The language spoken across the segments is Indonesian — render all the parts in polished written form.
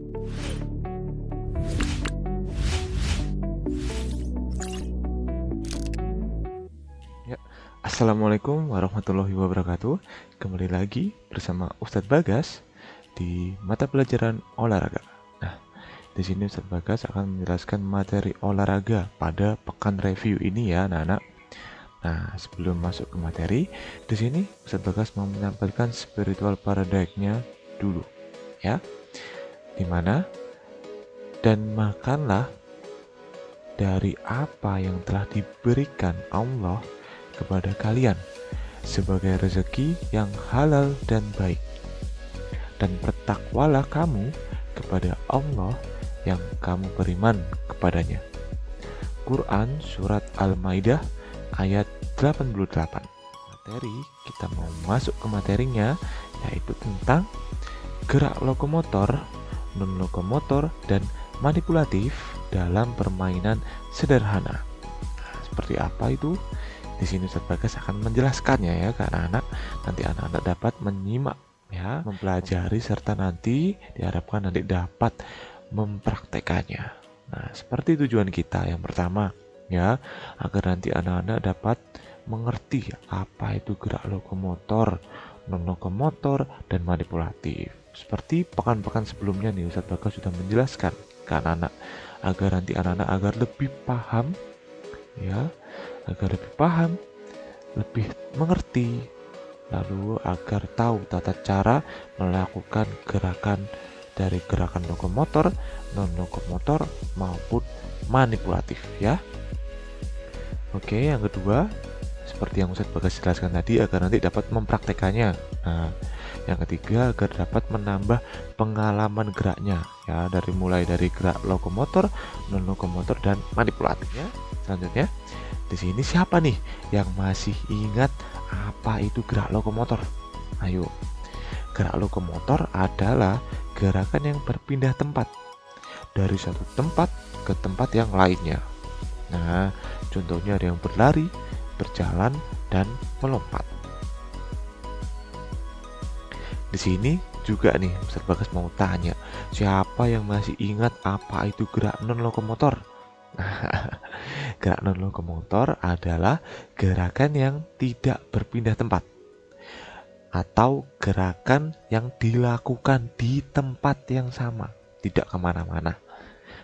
Ya, Assalamualaikum warahmatullahi wabarakatuh. Kembali lagi bersama Ustadz Bagas di mata pelajaran olahraga. Nah, di sini Ustadz Bagas akan menjelaskan materi olahraga pada pekan review ini ya, anak-anak. Nah, sebelum masuk ke materi, di sini Ustadz Bagas mau menyampaikan spiritual paradigm-nya dulu, ya. Dimana dan makanlah dari apa yang telah diberikan Allah kepada kalian sebagai rezeki yang halal dan baik, dan bertakwalah kamu kepada Allah yang kamu beriman kepadanya. Quran Surat Al-Maidah ayat 88. Materi, kita mau masuk ke materinya, yaitu tentang gerak lokomotor, non-lokomotor, dan manipulatif dalam permainan sederhana. Nah, seperti apa itu? Di sini Ustadz Bagas akan menjelaskannya ya ke anak-anak. Nanti anak-anak dapat menyimak ya, mempelajari serta nanti diharapkan nanti dapat mempraktekannya. Nah, seperti tujuan kita yang pertama ya, agar nanti anak-anak dapat mengerti apa itu gerak lokomotor, non-lokomotor, dan manipulatif. Seperti pekan-pekan sebelumnya nih, Ustadz Bagas sudah menjelaskan ke anak-anak agar nanti anak-anak agar lebih paham ya, agar lebih paham, lebih mengerti, lalu agar tahu tata cara melakukan gerakan dari gerakan lokomotor, non-lokomotor maupun manipulatif ya. Oke, yang kedua, seperti yang Ustadz Bagas jelaskan tadi, agar nanti dapat mempraktekannya. Nah, yang ketiga, agar dapat menambah pengalaman geraknya ya, mulai dari gerak lokomotor, non-lokomotor, dan manipulatifnya. Selanjutnya, di sini siapa nih yang masih ingat apa itu gerak lokomotor? Ayo. Gerak lokomotor adalah gerakan yang berpindah tempat dari satu tempat ke tempat yang lainnya. Nah, contohnya ada yang berlari, berjalan, dan melompat. Di sini juga nih, Ustadz Bagas mau tanya, siapa yang masih ingat apa itu gerak non-lokomotor? Gerak non-lokomotor adalah gerakan yang tidak berpindah tempat atau gerakan yang dilakukan di tempat yang sama, tidak kemana-mana.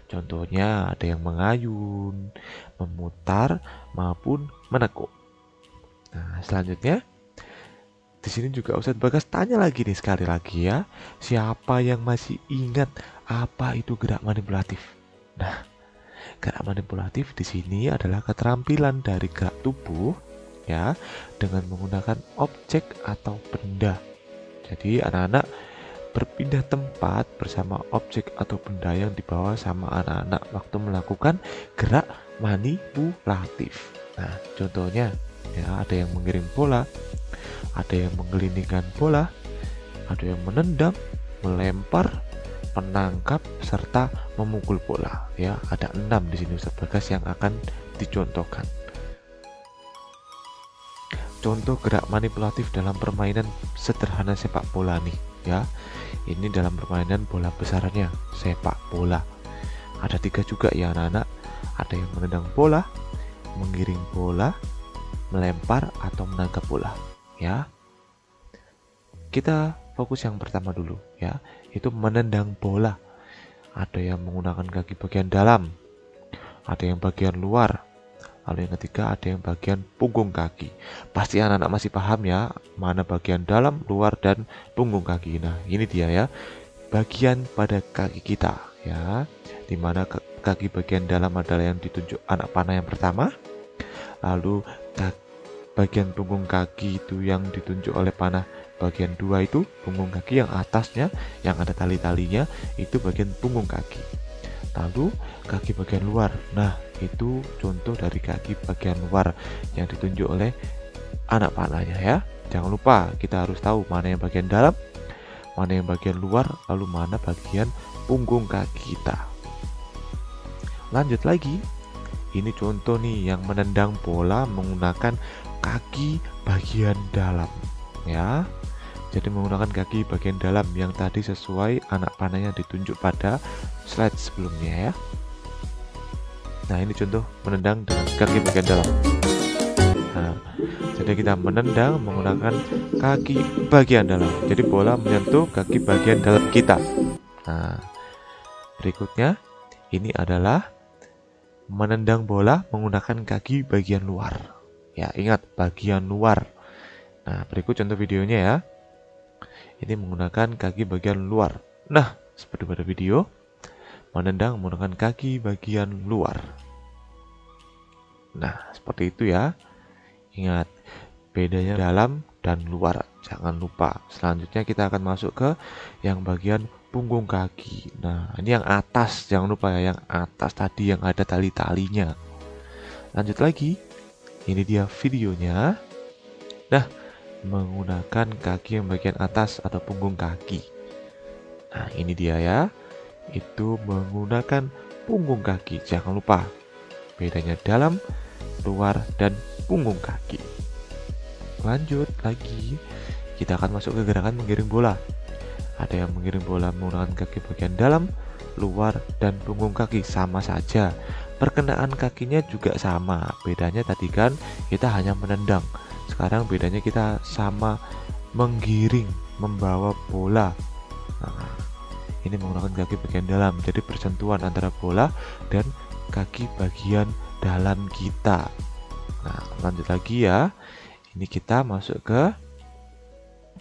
Contohnya ada yang mengayun, memutar, maupun menekuk. Nah, selanjutnya di sini juga Ustadz Bagas tanya lagi nih sekali lagi ya, siapa yang masih ingat apa itu gerak manipulatif? Nah, gerak manipulatif di sini adalah keterampilan dari gerak tubuh ya dengan menggunakan objek atau benda. Jadi anak-anak berpindah tempat bersama objek atau benda yang dibawa sama anak-anak waktu melakukan gerak manipulatif. Nah, contohnya ya, ada yang mengirim bola, ada yang menggelindingkan bola, ada yang menendang, melempar, menangkap, serta memukul bola. Ya, ada 6 di sini Ustadz Bagas yang akan dicontohkan. Contoh gerak manipulatif dalam permainan sederhana sepak bola nih ya. Ini dalam permainan bola besarannya, sepak bola. Ada 3 juga ya anak-anak. Ada yang menendang bola, mengiring bola, melempar atau menangkap bola ya. Kita fokus yang pertama dulu ya, itu menendang bola. Ada yang menggunakan kaki bagian dalam, ada yang bagian luar, lalu yang ketiga ada yang bagian punggung kaki. Pasti anak-anak masih paham ya, mana bagian dalam, luar, dan punggung kaki. Nah, ini dia ya, bagian pada kaki kita ya, dimana kaki bagian dalam adalah yang ditunjuk anak panah yang pertama, lalu bagian punggung kaki itu yang ditunjuk oleh panah bagian 2 itu punggung kaki yang atasnya yang ada tali-talinya itu bagian punggung kaki. Lalu kaki bagian luar, nah itu contoh dari kaki bagian luar yang ditunjuk oleh anak panahnya ya. Jangan lupa kita harus tahu mana yang bagian dalam, mana yang bagian luar, lalu mana bagian punggung kaki kita. Lanjut lagi, ini contoh nih yang menendang bola menggunakan kaki bagian dalam ya. Jadi menggunakan kaki bagian dalam yang tadi sesuai anak panah yang ditunjuk pada slide sebelumnya ya. Nah, ini contoh menendang dengan kaki bagian dalam. Nah, jadi kita menendang menggunakan kaki bagian dalam. Jadi bola menyentuh kaki bagian dalam kita. Nah, berikutnya ini adalah menendang bola menggunakan kaki bagian luar. Ya, ingat bagian luar. Nah, berikut contoh videonya ya. Ini menggunakan kaki bagian luar. Nah, seperti pada video, menendang menggunakan kaki bagian luar. Nah, seperti itu ya. Ingat, bedanya dalam dan luar. Jangan lupa. Selanjutnya kita akan masuk ke yang bagian punggung kaki. Nah, ini yang atas. Jangan lupa ya, yang atas tadi yang ada tali-talinya. Lanjut lagi. Ini dia videonya. Nah, menggunakan kaki yang bagian atas atau punggung kaki. Nah, ini dia ya. Itu menggunakan punggung kaki. Jangan lupa. Bedanya dalam, luar, dan punggung kaki. Lanjut lagi. Kita akan masuk ke gerakan menggiring bola. Ada yang menggiring bola menggunakan kaki bagian dalam, luar, dan punggung kaki. Sama saja. Perkenaan kakinya juga sama. Bedanya tadi kan kita hanya menendang. Sekarang bedanya kita sama menggiring, membawa bola. Nah, ini menggunakan kaki bagian dalam. Jadi persentuhan antara bola dan kaki bagian dalam kita. Nah, lanjut lagi ya. Ini kita masuk ke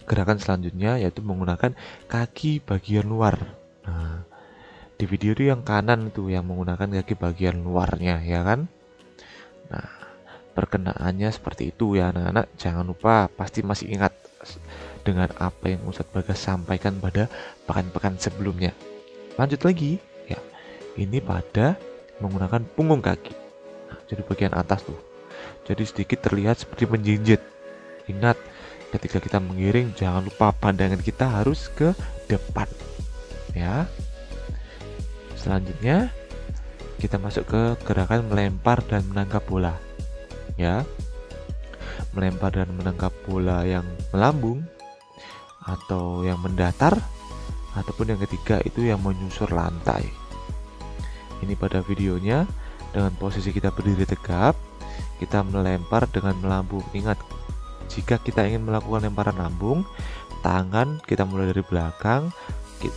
gerakan selanjutnya, yaitu menggunakan kaki bagian luar. Nah, di video itu yang kanan itu yang menggunakan kaki bagian luarnya, ya kan? Nah, perkenaannya seperti itu ya anak-anak. Jangan lupa, pasti masih ingat dengan apa yang Ustadz Bagas sampaikan pada pekan-pekan sebelumnya. Lanjut lagi ya. Ini pada menggunakan punggung kaki. Nah, jadi bagian atas tuh. Jadi sedikit terlihat seperti menjinjit. Ingat, ketika kita menggiring jangan lupa pandangan kita harus ke depan. Ya. Selanjutnya kita masuk ke gerakan melempar dan menangkap bola. Ya, melempar dan menangkap bola yang melambung atau yang mendatar, ataupun yang ketiga itu yang menyusur lantai. Ini pada videonya dengan posisi kita berdiri tegap, kita melempar dengan melambung. Ingat, jika kita ingin melakukan lemparan lambung, tangan kita mulai dari belakang,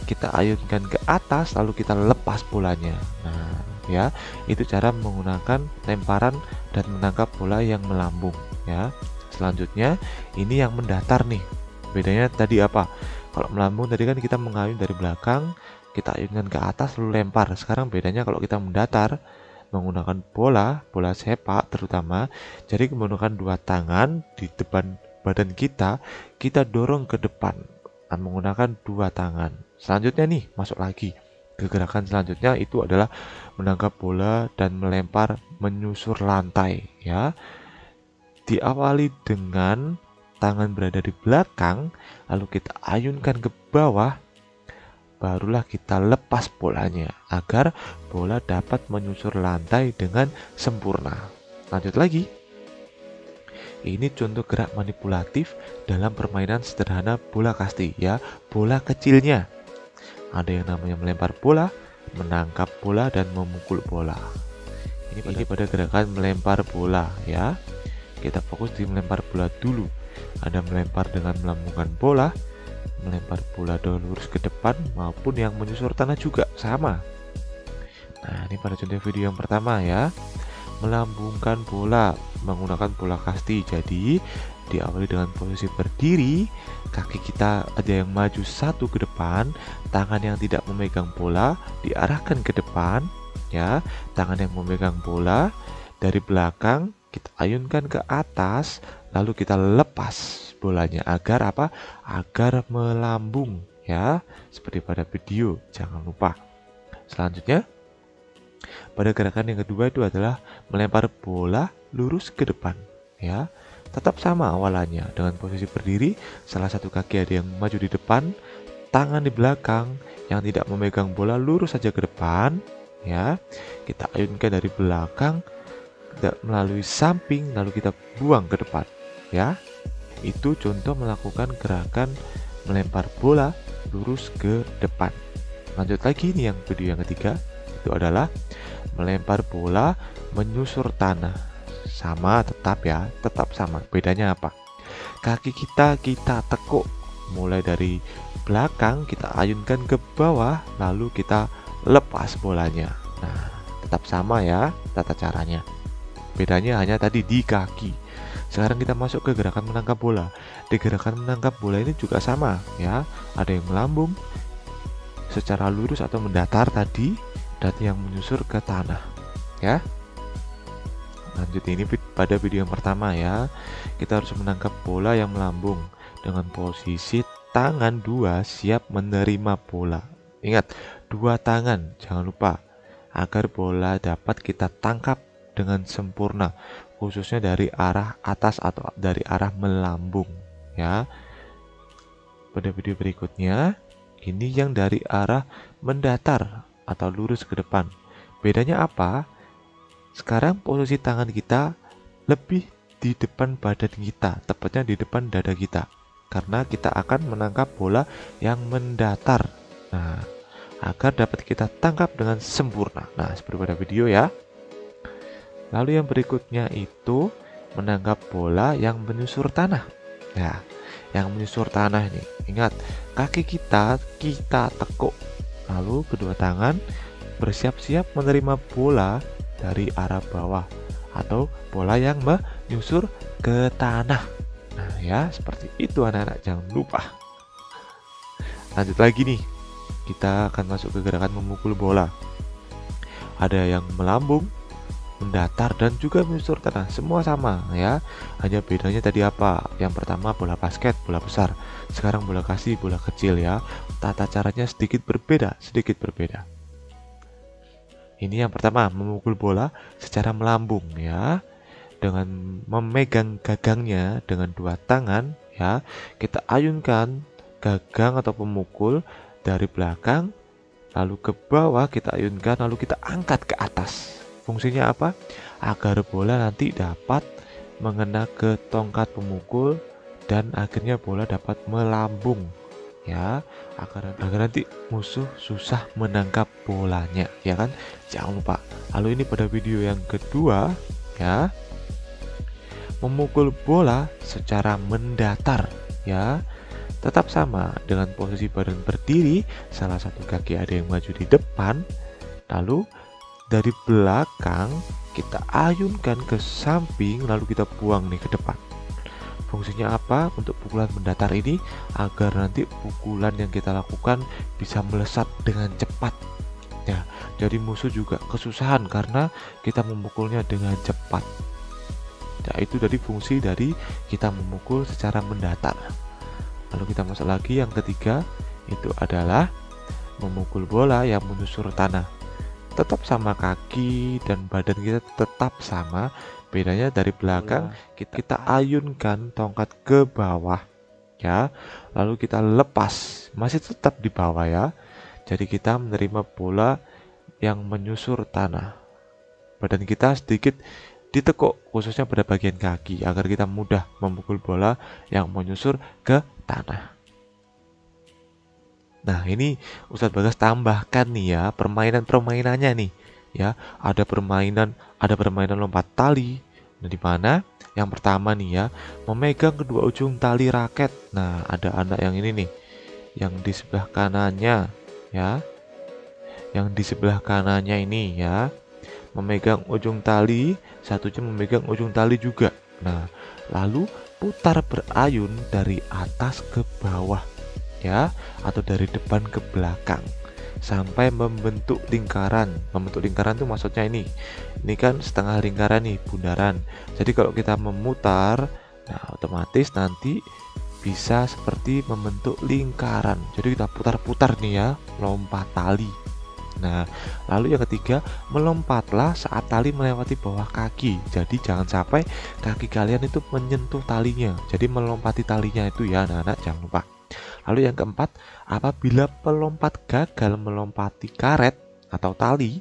kita ayunkan ke atas, lalu kita lepas bolanya. Nah, ya, itu cara menggunakan lemparan dan menangkap bola yang melambung ya. Selanjutnya ini yang mendatar nih. Bedanya tadi apa? Kalau melambung tadi kan kita mengayun dari belakang, kita ayunkan ke atas lalu lempar. Sekarang bedanya kalau kita mendatar menggunakan bola sepak terutama, jadi menggunakan dua tangan di depan badan kita dorong ke depan menggunakan dua tangan. Selanjutnya nih, masuk lagi ke gerakan selanjutnya, itu adalah menangkap bola dan melempar menyusur lantai ya. Diawali dengan tangan berada di belakang, lalu kita ayunkan ke bawah, barulah kita lepas bolanya agar bola dapat menyusur lantai dengan sempurna. Lanjut lagi. Ini contoh gerak manipulatif dalam permainan sederhana bola kasti ya, bola kecilnya. Ada yang namanya melempar bola, menangkap bola, dan memukul bola. Ini pada gerakan melempar bola ya. Kita fokus di melempar bola dulu. Ada melempar dengan melambungkan bola, melempar bola lurus ke depan, maupun yang menyusur tanah juga sama. Nah, ini pada contoh video yang pertama ya. Melambungkan bola menggunakan bola kasti. Jadi diawali dengan posisi berdiri, kaki kita ada yang maju satu ke depan, tangan yang tidak memegang bola diarahkan ke depan ya. Tangan yang memegang bola dari belakang kita ayunkan ke atas, lalu kita lepas bolanya agar apa? Agar melambung ya, seperti pada video. Jangan lupa. Selanjutnya pada gerakan yang kedua itu adalah melempar bola lurus ke depan ya. Tetap sama awalannya, dengan posisi berdiri, salah satu kaki ada yang maju di depan, tangan di belakang, yang tidak memegang bola lurus saja ke depan ya. Kita ayunkan dari belakang melalui samping, lalu kita buang ke depan ya. Itu contoh melakukan gerakan melempar bola lurus ke depan. Lanjut lagi nih yang video yang ketiga, itu adalah melempar bola menyusur tanah. Sama tetap ya, tetap sama. Bedanya apa? Kaki kita tekuk mulai dari belakang, kita ayunkan ke bawah, lalu kita lepas bolanya. Nah, tetap sama ya tata caranya. Bedanya hanya tadi di kaki. Sekarang kita masuk ke gerakan menangkap bola. Di gerakan menangkap bola ini juga sama ya. Ada yang melambung secara lurus atau mendatar tadi, dan yang menyusur ke tanah ya. Lanjut ini pada video yang pertama ya. Kita harus menangkap bola yang melambung dengan posisi tangan dua siap menerima bola. Ingat, dua tangan, jangan lupa, agar bola dapat kita tangkap dengan sempurna, khususnya dari arah atas atau dari arah melambung ya. Pada video berikutnya, ini yang dari arah mendatar atau lurus ke depan. Bedanya apa? Sekarang posisi tangan kita lebih di depan badan kita, tepatnya di depan dada kita, karena kita akan menangkap bola yang mendatar. Nah, agar dapat kita tangkap dengan sempurna. Nah, seperti pada video ya. Lalu yang berikutnya itu menangkap bola yang menyusur tanah. Ya, yang menyusur tanah ini, ingat, kaki kita tekuk, lalu kedua tangan bersiap-siap menerima bola dari arah bawah atau bola yang menyusur ke tanah. Nah ya, seperti itu anak-anak, jangan lupa. Lanjut lagi nih, kita akan masuk ke gerakan memukul bola. Ada yang melambung, mendatar, dan juga menyusur tanah. Semua sama ya, hanya bedanya tadi apa? Yang pertama bola basket, bola besar. Sekarang bola kasih, bola kecil ya. Tata caranya sedikit berbeda. Ini yang pertama, memukul bola secara melambung ya. Dengan memegang gagangnya dengan dua tangan ya. Kita ayunkan gagang atau pemukul dari belakang, lalu ke bawah kita ayunkan, lalu kita angkat ke atas. Fungsinya apa? Agar bola nanti dapat mengena ke tongkat pemukul dan akhirnya bola dapat melambung ya, agar nanti musuh susah menangkap bolanya ya kan, jangan lupa. Lalu ini pada video yang kedua ya, memukul bola secara mendatar ya, tetap sama dengan posisi badan berdiri, salah satu kaki ada yang maju di depan, lalu dari belakang kita ayunkan ke samping, lalu kita buang nih ke depan. Fungsinya apa? Untuk pukulan mendatar ini agar nanti pukulan yang kita lakukan bisa melesat dengan cepat ya. Jadi musuh juga kesusahan karena kita memukulnya dengan cepat. Ya, itu dari fungsi dari kita memukul secara mendatar. Lalu kita masuk lagi yang ketiga, itu adalah memukul bola yang menyusur tanah. Tetap sama, kaki dan badan kita tetap sama. Bedanya dari belakang kita ayunkan tongkat ke bawah ya, lalu kita lepas, masih tetap di bawah ya. Jadi kita menerima bola yang menyusur tanah. Badan kita sedikit ditekuk khususnya pada bagian kaki agar kita mudah memukul bola yang menyusur ke tanah. Nah, ini Ustadz Bagas tambahkan nih ya, permainannya nih ya. Ada permainan lompat tali. Nah, di mana yang pertama nih ya, memegang kedua ujung tali raket. Nah, ada anak yang ini nih, yang di sebelah kanannya ya, yang di sebelah kanannya ini ya, memegang ujung tali, satunya memegang ujung tali juga. Nah, lalu putar berayun dari atas ke bawah ya, atau dari depan ke belakang sampai membentuk lingkaran. Membentuk lingkaran itu maksudnya ini kan setengah lingkaran nih, bundaran. Jadi kalau kita memutar, nah otomatis nanti bisa seperti membentuk lingkaran. Jadi kita putar-putar nih ya, lompat tali. Nah, lalu yang ketiga, melompatlah saat tali melewati bawah kaki. Jadi jangan sampai kaki kalian itu menyentuh talinya. Jadi melompati talinya itu ya anak-anak, jangan lupa. Lalu yang keempat, apabila pelompat gagal melompati karet atau tali,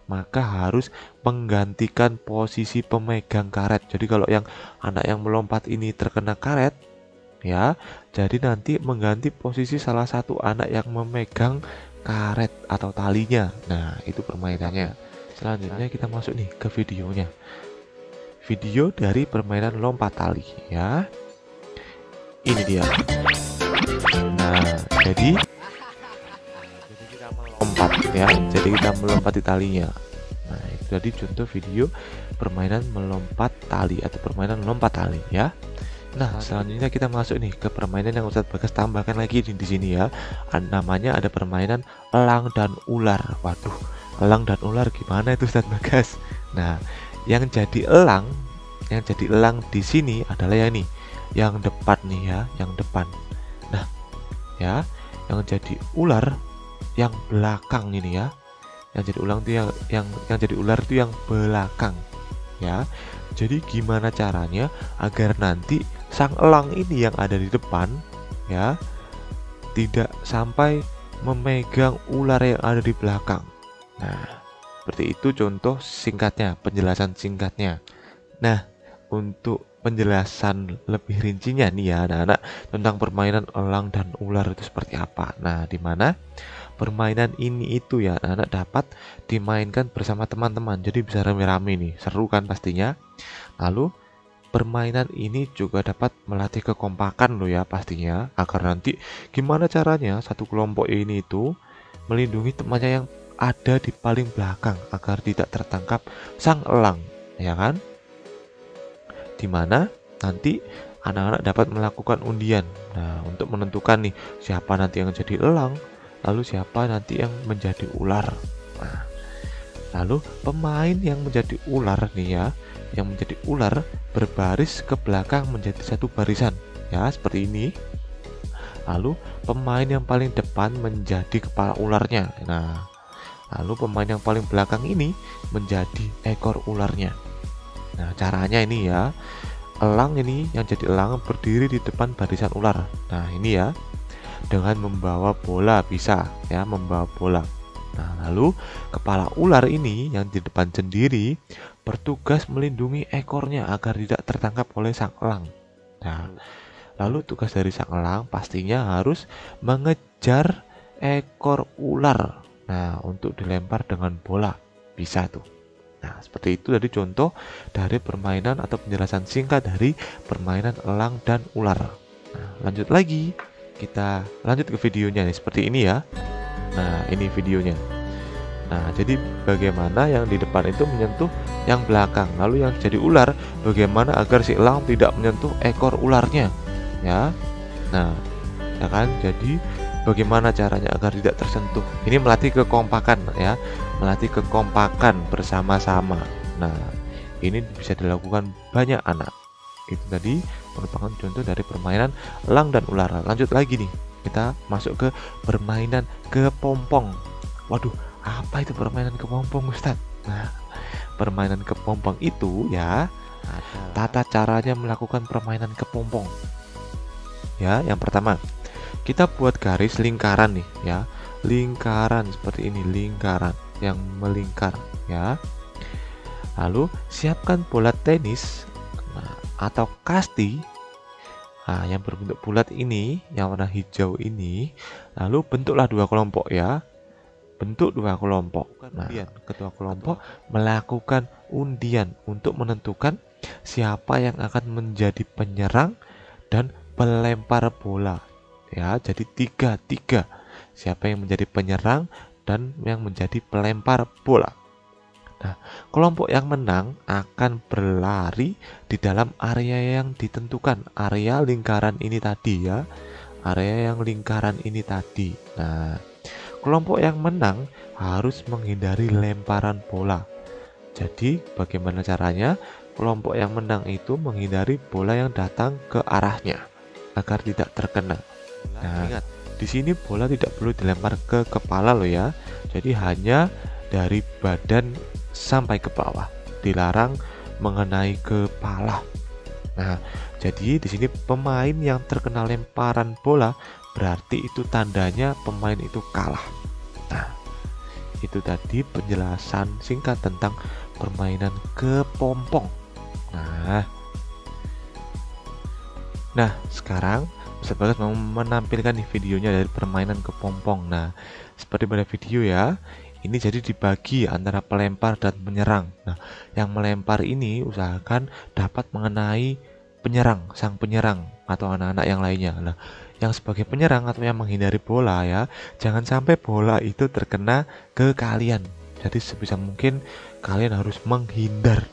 maka harus menggantikan posisi pemegang karet. Jadi kalau yang anak yang melompat ini terkena karet, ya. Jadi nanti mengganti posisi salah satu anak yang memegang karet atau talinya. Nah, itu permainannya. Selanjutnya kita masuk nih ke videonya. Video dari permainan lompat tali ya. Ini dia. Nah, jadi kita melompat ya. Jadi kita melompati talinya. Nah, itu tadi contoh video permainan melompat tali atau permainan lompat tali ya. Nah, selanjutnya kita masuk nih ke permainan yang Ustadz Bagas tambahkan lagi di sini ya. Namanya ada permainan elang dan ular. Waduh, elang dan ular gimana itu Ustadz Bagas? Nah, yang jadi elang di sini adalah yang nih, yang depan nih ya, yang depan. Nah, ya, yang jadi ular yang belakang ini ya. Yang jadi ular itu yang jadi ular itu yang belakang ya. Jadi gimana caranya agar nanti sang elang ini yang ada di depan ya tidak sampai memegang ular yang ada di belakang. Nah, seperti itu contoh singkatnya, penjelasan singkatnya. Nah, untuk penjelasan lebih rincinya nih ya anak-anak tentang permainan elang dan ular itu seperti apa. Nah, di mana permainan ini itu ya anak-anak dapat dimainkan bersama teman-teman. Jadi bisa rame-rame nih, seru kan pastinya. Lalu permainan ini juga dapat melatih kekompakan loh ya pastinya, agar nanti gimana caranya satu kelompok ini itu melindungi temannya yang ada di paling belakang agar tidak tertangkap sang elang, ya kan? Dimana nanti anak-anak dapat melakukan undian. Nah, untuk menentukan nih siapa nanti yang jadi elang, lalu siapa nanti yang menjadi ular. Nah, lalu pemain yang menjadi ular nih ya, yang menjadi ular berbaris ke belakang menjadi satu barisan ya, seperti ini. Lalu pemain yang paling depan menjadi kepala ularnya. Nah, lalu pemain yang paling belakang ini menjadi ekor ularnya. Nah, caranya ini ya, elang ini yang jadi elang berdiri di depan barisan ular. Nah, ini ya, dengan membawa bola bisa ya, membawa bola. Nah, lalu kepala ular ini yang di depan sendiri bertugas melindungi ekornya agar tidak tertangkap oleh sang elang. Nah, lalu tugas dari sang elang pastinya harus mengejar ekor ular. Nah, untuk dilempar dengan bola bisa tuh. Nah, seperti itu tadi contoh dari permainan atau penjelasan singkat dari permainan elang dan ular. Nah, lanjut lagi. Kita lanjut ke videonya nih, seperti ini ya. Nah, ini videonya. Nah, jadi bagaimana yang di depan itu menyentuh yang belakang. Lalu yang jadi ular, bagaimana agar si elang tidak menyentuh ekor ularnya. Ya. Nah, ya kan? Jadi bagaimana caranya agar tidak tersentuh. Ini melatih kekompakan ya, melatih kekompakan bersama-sama. Nah, ini bisa dilakukan banyak anak. Itu tadi merupakan contoh dari permainan elang dan ular. Lanjut lagi nih, kita masuk ke permainan kepompong. Waduh, apa itu permainan kepompong Ustadz? Nah, permainan kepompong itu ya, tata caranya melakukan permainan kepompong. Ya, yang pertama, kita buat garis lingkaran nih ya, lingkaran seperti ini, lingkaran yang melingkar ya. Lalu siapkan bola tenis atau kasti yang berbentuk bulat ini, yang warna hijau ini. Lalu bentuklah dua kelompok ya, bentuk dua kelompok. Nah, ketua kelompok melakukan undian untuk menentukan siapa yang akan menjadi penyerang dan pelempar bola. Ya, jadi tiga. Siapa yang menjadi penyerang dan yang menjadi pelempar bola. Nah, kelompok yang menang akan berlari di dalam area yang ditentukan, area lingkaran ini tadi ya, area yang lingkaran ini tadi. Nah, kelompok yang menang harus menghindari lemparan bola. Jadi, bagaimana caranya? Kelompok yang menang itu menghindari bola yang datang ke arahnya agar tidak terkena. Nah, ingat, di sini bola tidak perlu dilempar ke kepala loh ya. Jadi hanya dari badan sampai ke bawah. Dilarang mengenai kepala. Nah, jadi di sini pemain yang terkena lemparan bola berarti itu tandanya pemain itu kalah. Nah, itu tadi penjelasan singkat tentang permainan kepompong. Nah, sekarang Ustadz Bagas mau menampilkan nih videonya dari permainan kepompong. Nah, seperti pada video ya, ini jadi dibagi antara pelempar dan penyerang. Nah, yang melempar ini usahakan dapat mengenai penyerang, sang penyerang atau anak-anak yang lainnya. Nah, yang sebagai penyerang atau yang menghindari bola ya, jangan sampai bola itu terkena ke kalian. Jadi sebisa mungkin kalian harus menghindar.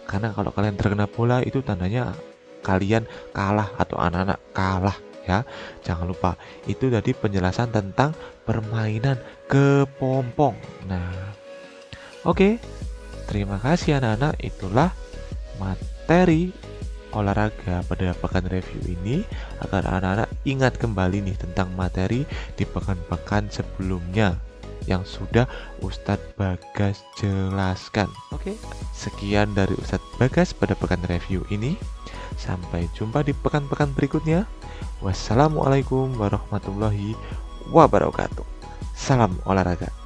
Karena kalau kalian terkena bola itu tandanya kalian kalah atau anak-anak kalah ya. Jangan lupa itu tadi penjelasan tentang permainan kepompong. Nah, oke. Terima kasih anak-anak, itulah materi olahraga pada pekan review ini agar anak-anak ingat kembali nih tentang materi di pekan-pekan sebelumnya yang sudah Ustadz Bagas jelaskan. Oke, sekian dari Ustadz Bagas pada pekan review ini. Sampai jumpa di pekan-pekan berikutnya. Wassalamualaikum warahmatullahi wabarakatuh. Salam olahraga.